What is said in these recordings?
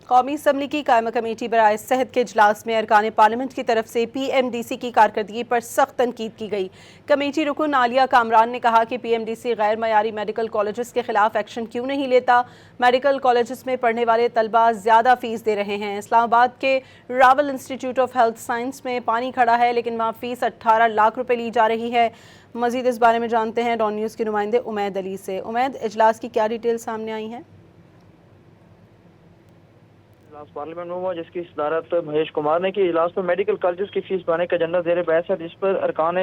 قومی اسمبلی کی قائمہ کمیٹی برائے صحت کے اجلاس میں ارکان پارلیمنٹ کی طرف سے پی ایم ڈی سی کی کارکردگی پر سخت تنقید کی گئی۔ کمیٹی رکن عالیہ کامران نے کہا کہ پی ایم ڈی سی غیر معیاری میڈیکل کالجز کے خلاف ایکشن کیوں نہیں لیتا۔ میڈیکل کالجز میں پڑھنے والے طلبہ زیادہ فیس دے رہے ہیں۔ اسلام آباد کے راول انسٹی ٹیوٹ آف ہیلتھ سائنس میں پانی کھڑا ہے لیکن وہاں فیس 18 لاکھ روپے لی جا رہی ہے۔ مزید اس بارے میں جانتے ہیں ڈان نیوز کے نمائندے امید علی سے۔ امید، اجلاس کی کیا ڈیٹیل سامنے آئی ہیں؟ اجلاس پارلیمنٹ میں ہوا جس کی صدارت مہیش کمار نے کی۔ اجلاس میں میڈیکل کالجز کی فیس بڑھانے کا ایجنڈا زیر بحث ہے، جس پر ارکان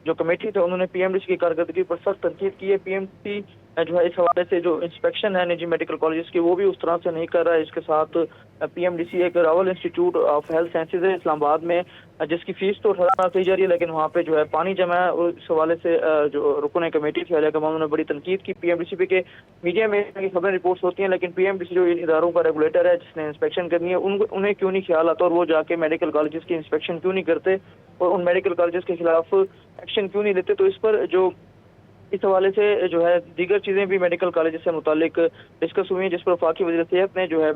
جو کمیٹی تھے انہوں نے پی ایم ڈی سی کی کارکردگی پر سخت تنقید کی ہے۔ پی ایم ڈی سی جو ہے اس حوالے سے جو انسپیکشن ہے نجی میڈیکل کالجز کی وہ بھی اس طرح سے نہیں کر رہا ہے۔ اس کے ساتھ پی ایم ڈی سی ایک راول انسٹی ٹیوٹ آف ہیلتھ سائنسز ہے اسلام آباد میں، جس کی فیس تو 18 لاکھ لی جا رہی ہے لیکن وہاں پہ جو ہے پانی جمع ہے، اور اس حوالے سے جو رکن کمیٹی تھی علیہ کمال نے بڑی تنقید کی پی ایم ڈی سی پہ کہ میڈیا میں خبریں رپورٹس ہوتی ہیں لیکن پی ایم ڈی سی جو اداروں کا ریگولیٹر ہے جس نے انسپیکشن کرنی ہے انہیں کیوں نہیں خیال آتا، اور وہ جا کے میڈیکل کالجز کی انسپیکشن کیوں نہیں کرتے اور ان میڈیکل کالجز کے خلاف ایکشن کیوں نہیں لیتے۔ تو اس پر جو اس حوالے سے جو ہے دیگر چیزیں بھی میڈیکل کالجز سے متعلق ڈسکس ہوئی ہیں، جس پر وفاقی وزیر صحت نے جو ہے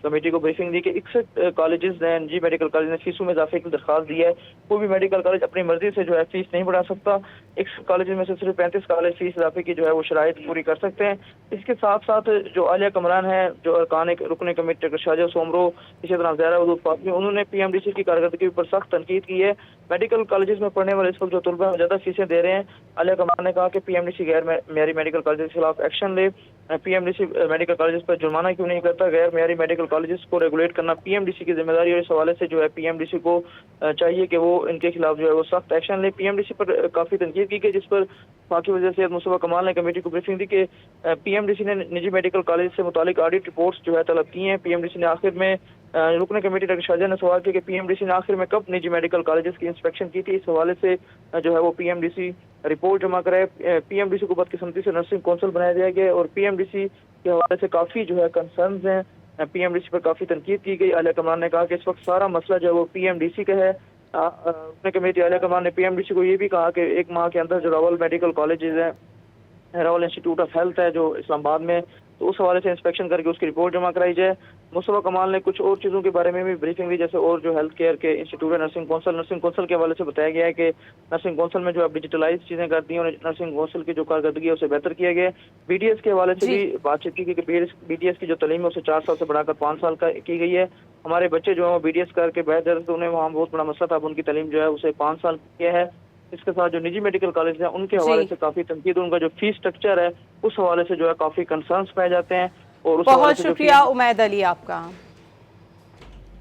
کمیٹی کو بریفنگ دی کہ 61 کالجز نے نجی میڈیکل کالج نے فیسوں میں اضافے کی درخواست دی ہے۔ کوئی بھی میڈیکل کالج اپنی مرضی سے جو ہے فیس نہیں بڑھا سکتا۔ 61 کالجز میں سے صرف 35 کالج فیس اضافے کی جو ہے وہ شرائط پوری کر سکتے ہیں۔ اس کے ساتھ ساتھ جو عالیہ کمران ہے، جو ارکان رکن کمیٹی ڈاکٹر شاہجہاں سومرو، اسی طرح زہرا ودود فاطمی، انہوں نے پی ایم ڈی سی کی کارکردگی پر سخت تنقید کی ہے۔ میڈیکل کالجز میں پڑھنے والے اس وقت جو طلبہ ہیں زیادہ فیسیں دے رہے ہیں۔ عالیہ کمران نے کہا کہ پی ایم ڈی سی غیر معیاری میڈیکل کالجز کے خلاف ایکشن لے۔ P M D C medical colleges پر جرمانہ کیوں نہیں کرتا؟ غیر معیاری میڈیکل کالجز کو ریگولیٹ کرنا پی ایم ڈی سی کی ذمہ داری ہے۔ اس حوالے سے جو ہے پی ایم ڈی سی کو چاہیے کہ وہ ان کے خلاف جو ہے وہ سخت ایکشن لے۔ پی ایم ڈی سی پر کافی تنقید کی گئی، جس پر وفاقی وزیر صحت مصطفیٰ کمال نے کمیٹی کو بریفنگ دی کہ پی ایم ڈی سی نے نجی میڈیکل کالج سے متعلق آڈٹ رپورٹس جو ہے طلب کی ہیں۔ پی ایم ڈی سی نے آخر میں رکن کمیٹی ڈاکٹر شاہجہاں نے سوال کیا کہ پی ایم ڈی سی نے آخر میں کب نجی میڈیکل کالجز کی انسپیکشن کی تھی۔ اس حوالے سے جو ہے وہ P M D C report جمع کرائے۔ پی ایم ڈی سی کو بدقسمتی سے نرسنگ کونسل بنایا دیا گیا اور پی ایم ڈی سی کے حوالے سے کافی جو ہے کنسرنز ہیں۔ پی ایم ڈی سی پر کافی تنقید کی گئی۔ عالیہ کمران نے کہا کہ اس وقت سارا مسئلہ جو ہے وہ پی ایم ڈی سی کا ہے۔ رکن کمیٹی عالیہ کمران نے پی ایم ڈی سی کو یہ بھی کہا کہ 1 ماہ کے اندر جو راول میڈیکل کالجز ہیں، راول انسٹی ٹیوٹ آف ہیلتھ ہے جو اسلام آباد میں، تو اس حوالے سے انسپیکشن کر کے اس کی رپورٹ جمع کرائی جائے۔ مصطفیٰ کمال نے کچھ اور چیزوں کے بارے میں بھی بریفنگ دی، جیسے اور جو ہیلتھ کیئر کے انسٹیٹیوٹ ہے نرسنگ کونسل کے حوالے سے بتایا گیا ہے کہ نرسنگ کونسل میں جو اب ڈیجیٹلائز چیزیں کرتی ہیں اور نرسنگ کونسل کی جو کارکردگی ہے اسے بہتر کیا گیا ہے۔ بی ڈی ایس کے حوالے سے بھی بات چیت کی گئی کہ بی ڈی ایس کی جو تعلیم ہے اسے 4 سال سے بڑھا کر 5 سال کا کی گئی ہے۔ ہمارے بچے جو ہیں وہ بی ڈی ایس کر کے بہتر تو انہیں وہاں بہت بڑا مسئلہ تھا، اب ان کی تعلیم جو ہے اسے 5 سال کیا ہے۔ اس کے ساتھ جو نجی میڈیکل کالج ہیں ان کے حوالے سے کافی تنقید، ان کا جو فیس سٹرکچر ہے اس حوالے سے جو ہے کافی کنسرنس پائے جاتے ہیں، اور اس حوالے بہت سے شکریہ امید علی آپ کا۔